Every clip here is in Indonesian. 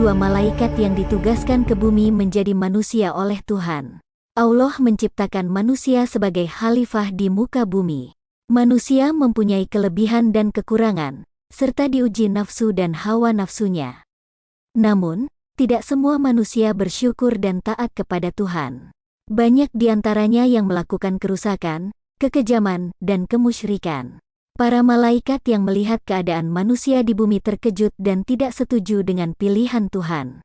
dua malaikat yang ditugaskan ke bumi menjadi manusia oleh Tuhan. Allah menciptakan manusia sebagai khalifah di muka bumi. Manusia mempunyai kelebihan dan kekurangan, serta diuji nafsu dan hawa nafsunya. Namun, tidak semua manusia bersyukur dan taat kepada Tuhan. Banyak di antaranya yang melakukan kerusakan, kekejaman, dan kemusyrikan. Para malaikat yang melihat keadaan manusia di bumi terkejut dan tidak setuju dengan pilihan Tuhan.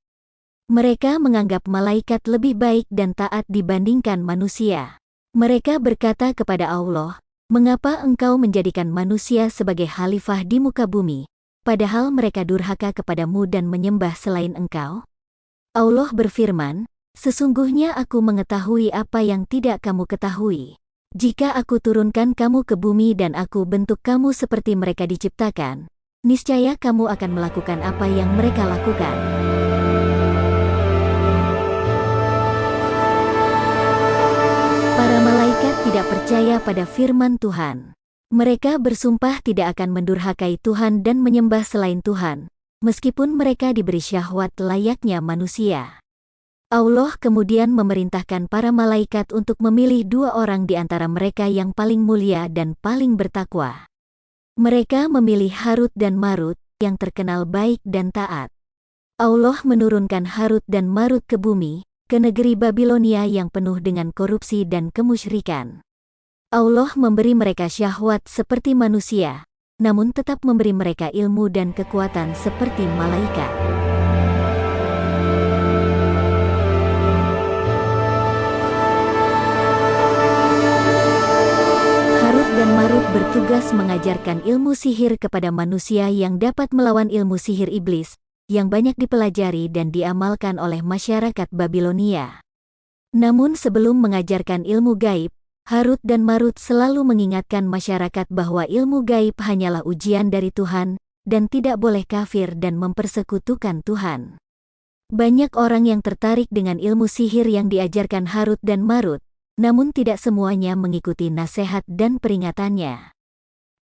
Mereka menganggap malaikat lebih baik dan taat dibandingkan manusia. Mereka berkata kepada Allah, "Mengapa Engkau menjadikan manusia sebagai khalifah di muka bumi, padahal mereka durhaka kepadamu dan menyembah selain Engkau?" Allah berfirman, "Sesungguhnya Aku mengetahui apa yang tidak kamu ketahui. Jika Aku turunkan kamu ke bumi dan Aku bentuk kamu seperti mereka diciptakan, niscaya kamu akan melakukan apa yang mereka lakukan." Para malaikat tidak percaya pada firman Tuhan. Mereka bersumpah tidak akan mendurhakai Tuhan dan menyembah selain Tuhan, meskipun mereka diberi syahwat layaknya manusia. Allah kemudian memerintahkan para malaikat untuk memilih dua orang di antara mereka yang paling mulia dan paling bertakwa. Mereka memilih Harut dan Marut, yang terkenal baik dan taat. Allah menurunkan Harut dan Marut ke bumi, ke negeri Babilonia yang penuh dengan korupsi dan kemusyrikan. Allah memberi mereka syahwat seperti manusia, namun tetap memberi mereka ilmu dan kekuatan seperti malaikat. Dan Marut bertugas mengajarkan ilmu sihir kepada manusia yang dapat melawan ilmu sihir iblis, yang banyak dipelajari dan diamalkan oleh masyarakat Babilonia. Namun sebelum mengajarkan ilmu gaib, Harut dan Marut selalu mengingatkan masyarakat bahwa ilmu gaib hanyalah ujian dari Tuhan, dan tidak boleh kafir dan mempersekutukan Tuhan. Banyak orang yang tertarik dengan ilmu sihir yang diajarkan Harut dan Marut, namun tidak semuanya mengikuti nasihat dan peringatannya.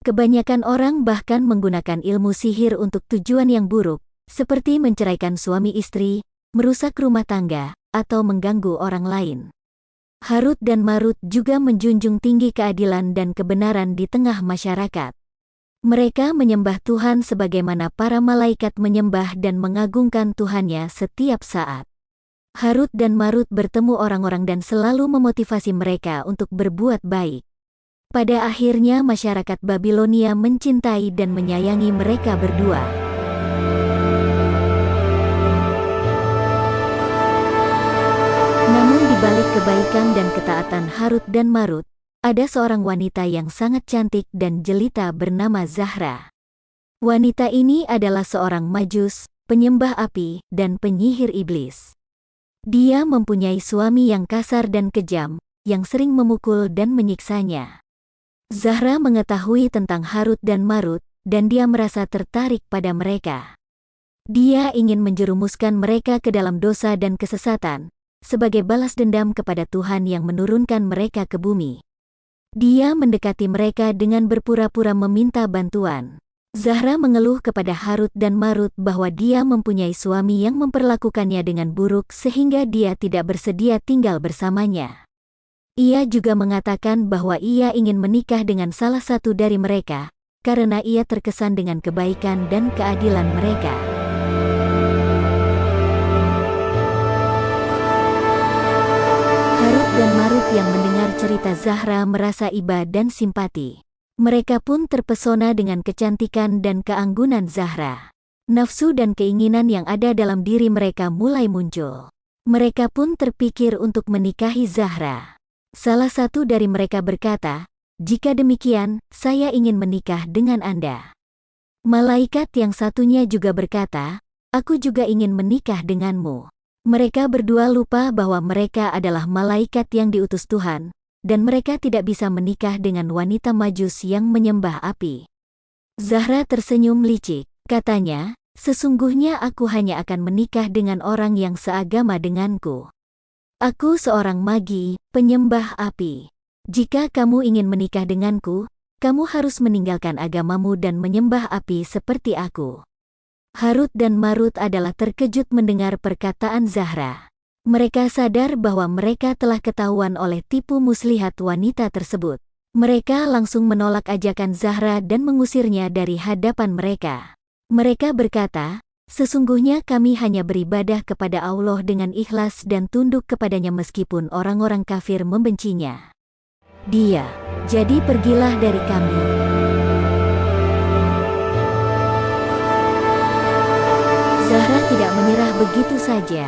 Kebanyakan orang bahkan menggunakan ilmu sihir untuk tujuan yang buruk, seperti menceraikan suami istri, merusak rumah tangga, atau mengganggu orang lain. Harut dan Marut juga menjunjung tinggi keadilan dan kebenaran di tengah masyarakat. Mereka menyembah Tuhan sebagaimana para malaikat menyembah dan mengagungkan Tuhannya setiap saat. Harut dan Marut bertemu orang-orang dan selalu memotivasi mereka untuk berbuat baik. Pada akhirnya masyarakat Babilonia mencintai dan menyayangi mereka berdua. Namun di balik kebaikan dan ketaatan Harut dan Marut, ada seorang wanita yang sangat cantik dan jelita bernama Zahra. Wanita ini adalah seorang majus, penyembah api, dan penyihir iblis. Dia mempunyai suami yang kasar dan kejam, yang sering memukul dan menyiksanya. Zahra mengetahui tentang Harut dan Marut, dan dia merasa tertarik pada mereka. Dia ingin menjerumuskan mereka ke dalam dosa dan kesesatan, sebagai balas dendam kepada Tuhan yang menurunkan mereka ke bumi. Dia mendekati mereka dengan berpura-pura meminta bantuan. Zahra mengeluh kepada Harut dan Marut bahwa dia mempunyai suami yang memperlakukannya dengan buruk sehingga dia tidak bersedia tinggal bersamanya. Ia juga mengatakan bahwa ia ingin menikah dengan salah satu dari mereka, karena ia terkesan dengan kebaikan dan keadilan mereka. Harut dan Marut yang mendengar cerita Zahra merasa iba dan simpati. Mereka pun terpesona dengan kecantikan dan keanggunan Zahra. Nafsu dan keinginan yang ada dalam diri mereka mulai muncul. Mereka pun terpikir untuk menikahi Zahra. Salah satu dari mereka berkata, "Jika demikian, saya ingin menikah dengan Anda." Malaikat yang satunya juga berkata, "Aku juga ingin menikah denganmu." Mereka berdua lupa bahwa mereka adalah malaikat yang diutus Tuhan, dan mereka tidak bisa menikah dengan wanita majus yang menyembah api. Zahra tersenyum licik, katanya, "Sesungguhnya aku hanya akan menikah dengan orang yang seagama denganku. Aku seorang magi, penyembah api. Jika kamu ingin menikah denganku, kamu harus meninggalkan agamamu dan menyembah api seperti aku." Harut dan Marut adalah terkejut mendengar perkataan Zahra. Mereka sadar bahwa mereka telah ketahuan oleh tipu muslihat wanita tersebut. Mereka langsung menolak ajakan Zahra dan mengusirnya dari hadapan mereka. Mereka berkata, "Sesungguhnya kami hanya beribadah kepada Allah dengan ikhlas dan tunduk kepadanya meskipun orang-orang kafir membencinya. Jadi pergilah dari kami." Zahra tidak menyerah begitu saja.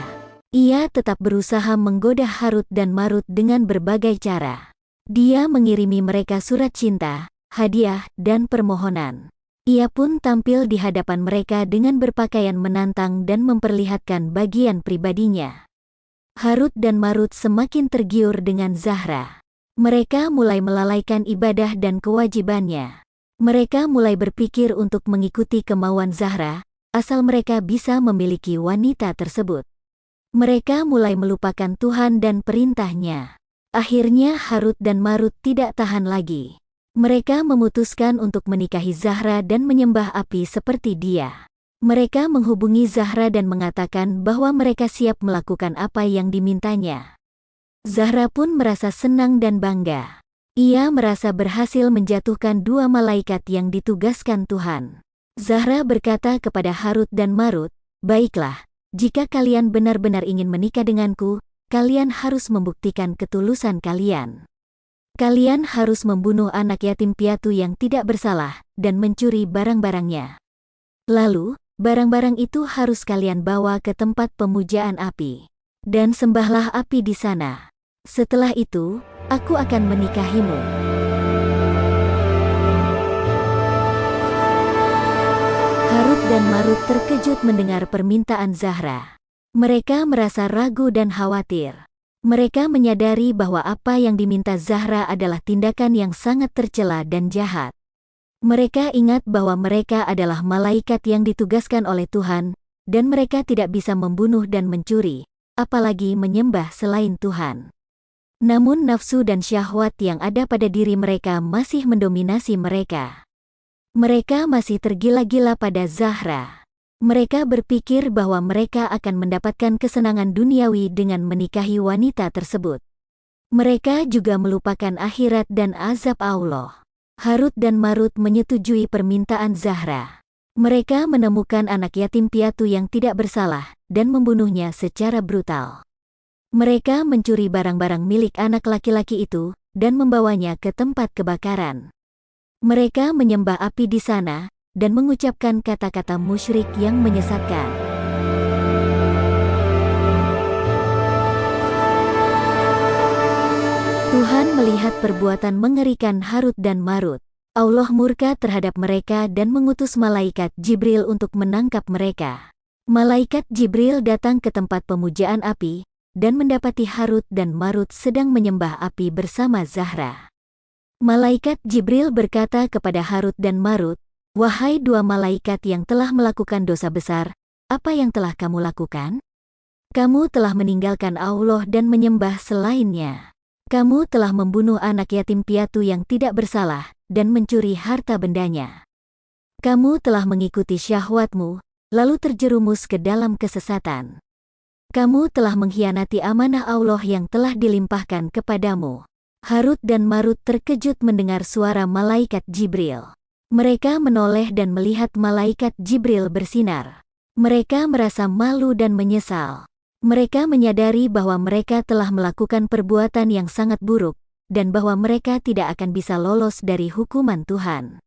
Ia tetap berusaha menggoda Harut dan Marut dengan berbagai cara. Dia mengirimi mereka surat cinta, hadiah, dan permohonan. Ia pun tampil di hadapan mereka dengan berpakaian menantang dan memperlihatkan bagian pribadinya. Harut dan Marut semakin tergiur dengan Zahra. Mereka mulai melalaikan ibadah dan kewajibannya. Mereka mulai berpikir untuk mengikuti kemauan Zahra, asal mereka bisa memiliki wanita tersebut. Mereka mulai melupakan Tuhan dan perintahnya. Akhirnya Harut dan Marut tidak tahan lagi. Mereka memutuskan untuk menikahi Zahra dan menyembah api seperti dia. Mereka menghubungi Zahra dan mengatakan bahwa mereka siap melakukan apa yang dimintanya. Zahra pun merasa senang dan bangga. Ia merasa berhasil menjatuhkan dua malaikat yang ditugaskan Tuhan. Zahra berkata kepada Harut dan Marut, "Baiklah, jika kalian benar-benar ingin menikah denganku, kalian harus membuktikan ketulusan kalian. Kalian harus membunuh anak yatim piatu yang tidak bersalah dan mencuri barang-barangnya. Lalu, barang-barang itu harus kalian bawa ke tempat pemujaan api. Dan sembahlah api di sana. Setelah itu, aku akan menikahimu." Harut dan Marut terkejut mendengar permintaan Zahra. Mereka merasa ragu dan khawatir. Mereka menyadari bahwa apa yang diminta Zahra adalah tindakan yang sangat tercela dan jahat. Mereka ingat bahwa mereka adalah malaikat yang ditugaskan oleh Tuhan, dan mereka tidak bisa membunuh dan mencuri, apalagi menyembah selain Tuhan. Namun nafsu dan syahwat yang ada pada diri mereka masih mendominasi mereka. Mereka masih tergila-gila pada Zahra. Mereka berpikir bahwa mereka akan mendapatkan kesenangan duniawi dengan menikahi wanita tersebut. Mereka juga melupakan akhirat dan azab Allah. Harut dan Marut menyetujui permintaan Zahra. Mereka menemukan anak yatim piatu yang tidak bersalah dan membunuhnya secara brutal. Mereka mencuri barang-barang milik anak laki-laki itu dan membawanya ke tempat kebakaran. Mereka menyembah api di sana dan mengucapkan kata-kata musyrik yang menyesatkan. Tuhan melihat perbuatan mengerikan Harut dan Marut. Allah murka terhadap mereka dan mengutus malaikat Jibril untuk menangkap mereka. Malaikat Jibril datang ke tempat pemujaan api dan mendapati Harut dan Marut sedang menyembah api bersama Zahra. Malaikat Jibril berkata kepada Harut dan Marut, "Wahai dua malaikat yang telah melakukan dosa besar, apa yang telah kamu lakukan? Kamu telah meninggalkan Allah dan menyembah selainnya. Kamu telah membunuh anak yatim piatu yang tidak bersalah dan mencuri harta bendanya. Kamu telah mengikuti syahwatmu, lalu terjerumus ke dalam kesesatan. Kamu telah mengkhianati amanah Allah yang telah dilimpahkan kepadamu." Harut dan Marut terkejut mendengar suara malaikat Jibril. Mereka menoleh dan melihat malaikat Jibril bersinar. Mereka merasa malu dan menyesal. Mereka menyadari bahwa mereka telah melakukan perbuatan yang sangat buruk, dan bahwa mereka tidak akan bisa lolos dari hukuman Tuhan.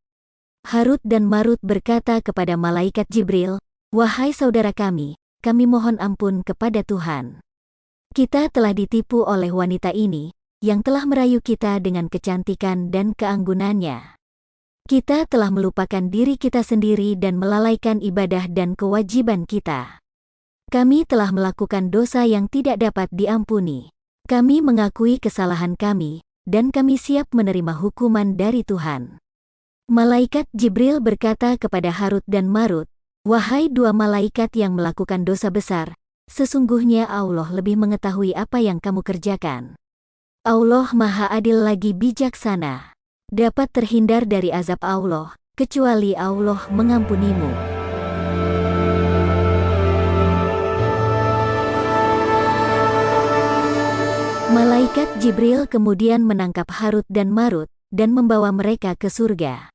Harut dan Marut berkata kepada malaikat Jibril, "Wahai saudara kami mohon ampun kepada Tuhan. Kita telah ditipu oleh wanita ini, yang telah merayu kita dengan kecantikan dan keanggunannya. Kita telah melupakan diri kita sendiri dan melalaikan ibadah dan kewajiban kita. Kami telah melakukan dosa yang tidak dapat diampuni. Kami mengakui kesalahan kami, dan kami siap menerima hukuman dari Tuhan." Malaikat Jibril berkata kepada Harut dan Marut, "Wahai dua malaikat yang melakukan dosa besar, sesungguhnya Allah lebih mengetahui apa yang kamu kerjakan. Allah Maha Adil lagi bijaksana. Dapat terhindar dari azab Allah, kecuali Allah mengampunimu." Malaikat Jibril kemudian menangkap Harut dan Marut dan membawa mereka ke surga.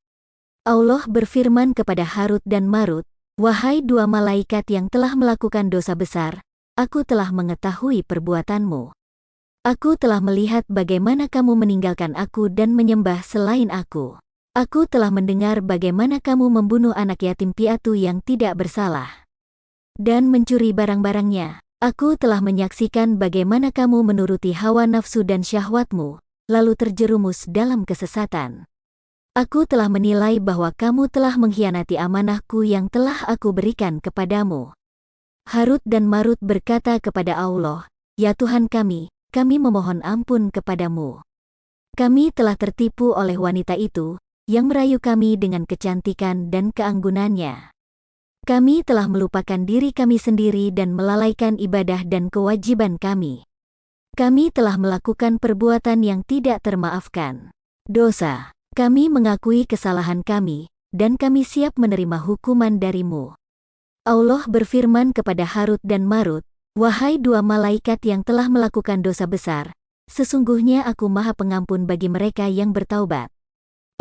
Allah berfirman kepada Harut dan Marut, "Wahai dua malaikat yang telah melakukan dosa besar, aku telah mengetahui perbuatanmu. Aku telah melihat bagaimana kamu meninggalkan aku dan menyembah selain aku. Aku telah mendengar bagaimana kamu membunuh anak yatim piatu yang tidak bersalah dan mencuri barang-barangnya. Aku telah menyaksikan bagaimana kamu menuruti hawa nafsu dan syahwatmu, lalu terjerumus dalam kesesatan. Aku telah menilai bahwa kamu telah mengkhianati amanahku yang telah aku berikan kepadamu." Harut dan Marut berkata kepada Allah, "Ya Tuhan kami memohon ampun kepadamu. Kami telah tertipu oleh wanita itu, yang merayu kami dengan kecantikan dan keanggunannya. Kami telah melupakan diri kami sendiri dan melalaikan ibadah dan kewajiban kami. Kami telah melakukan perbuatan yang tidak termaafkan. Dosa. Kami mengakui kesalahan kami, dan kami siap menerima hukuman darimu." Allah berfirman kepada Harut dan Marut, "Wahai dua malaikat yang telah melakukan dosa besar, sesungguhnya aku Maha Pengampun bagi mereka yang bertaubat.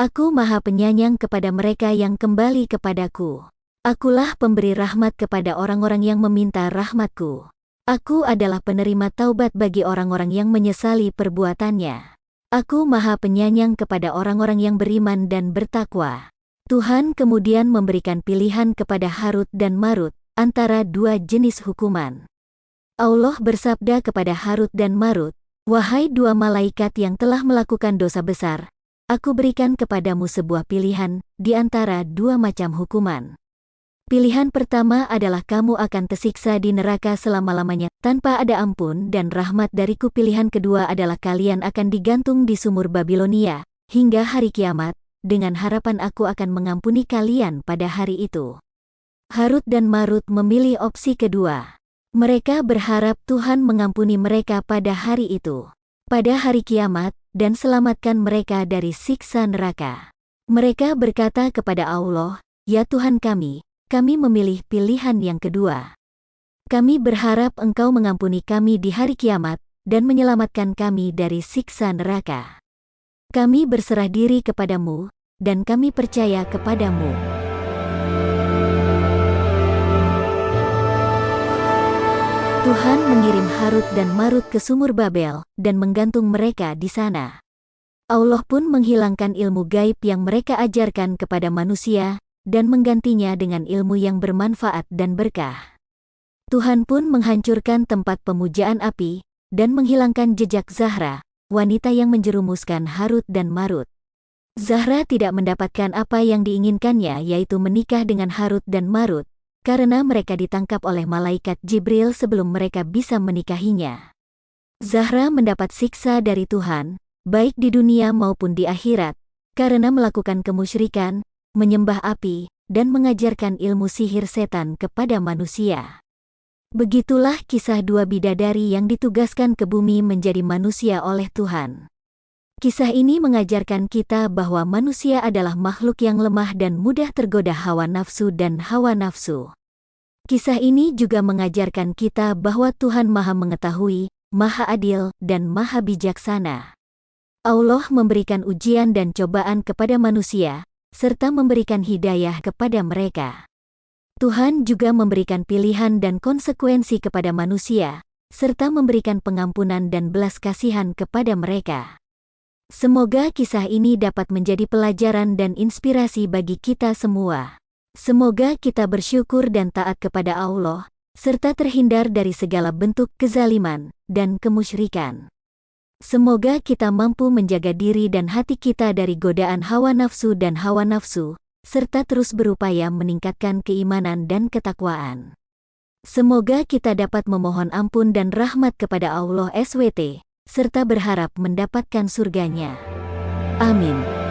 Aku Maha Penyayang kepada mereka yang kembali kepadaku. Akulah pemberi rahmat kepada orang-orang yang meminta rahmatku. Aku adalah penerima taubat bagi orang-orang yang menyesali perbuatannya. Aku Maha Penyayang kepada orang-orang yang beriman dan bertakwa." Tuhan kemudian memberikan pilihan kepada Harut dan Marut antara dua jenis hukuman. Allah bersabda kepada Harut dan Marut, "Wahai dua malaikat yang telah melakukan dosa besar, aku berikan kepadamu sebuah pilihan di antara dua macam hukuman. Pilihan pertama adalah kamu akan tersiksa di neraka selama-lamanya tanpa ada ampun dan rahmat dariku. Pilihan kedua adalah kalian akan digantung di sumur Babilonia hingga hari kiamat, dengan harapan aku akan mengampuni kalian pada hari itu." Harut dan Marut memilih opsi kedua. Mereka berharap Tuhan mengampuni mereka pada hari itu, pada hari kiamat, dan selamatkan mereka dari siksa neraka. Mereka berkata kepada Allah, "Ya Tuhan kami memilih pilihan yang kedua. Kami berharap Engkau mengampuni kami di hari kiamat dan menyelamatkan kami dari siksa neraka. Kami berserah diri kepadamu, dan kami percaya kepadamu." Tuhan mengirim Harut dan Marut ke sumur Babel dan menggantung mereka di sana. Allah pun menghilangkan ilmu gaib yang mereka ajarkan kepada manusia dan menggantinya dengan ilmu yang bermanfaat dan berkah. Tuhan pun menghancurkan tempat pemujaan api dan menghilangkan jejak Zahra, wanita yang menjerumuskan Harut dan Marut. Zahra tidak mendapatkan apa yang diinginkannya, yaitu menikah dengan Harut dan Marut, karena mereka ditangkap oleh malaikat Jibril sebelum mereka bisa menikahinya. Zahra mendapat siksa dari Tuhan, baik di dunia maupun di akhirat, karena melakukan kemusyrikan, menyembah api, dan mengajarkan ilmu sihir setan kepada manusia. Begitulah kisah dua bidadari yang ditugaskan ke bumi menjadi manusia oleh Tuhan. Kisah ini mengajarkan kita bahwa manusia adalah makhluk yang lemah dan mudah tergoda hawa nafsu dan hawa nafsu. Kisah ini juga mengajarkan kita bahwa Tuhan Maha Mengetahui, Maha Adil, dan Maha Bijaksana. Allah memberikan ujian dan cobaan kepada manusia, serta memberikan hidayah kepada mereka. Tuhan juga memberikan pilihan dan konsekuensi kepada manusia, serta memberikan pengampunan dan belas kasihan kepada mereka. Semoga kisah ini dapat menjadi pelajaran dan inspirasi bagi kita semua. Semoga kita bersyukur dan taat kepada Allah, serta terhindar dari segala bentuk kezaliman dan kemusyrikan. Semoga kita mampu menjaga diri dan hati kita dari godaan hawa nafsu dan hawa nafsu, serta terus berupaya meningkatkan keimanan dan ketakwaan. Semoga kita dapat memohon ampun dan rahmat kepada Allah SWT, serta berharap mendapatkan surganya. Amin.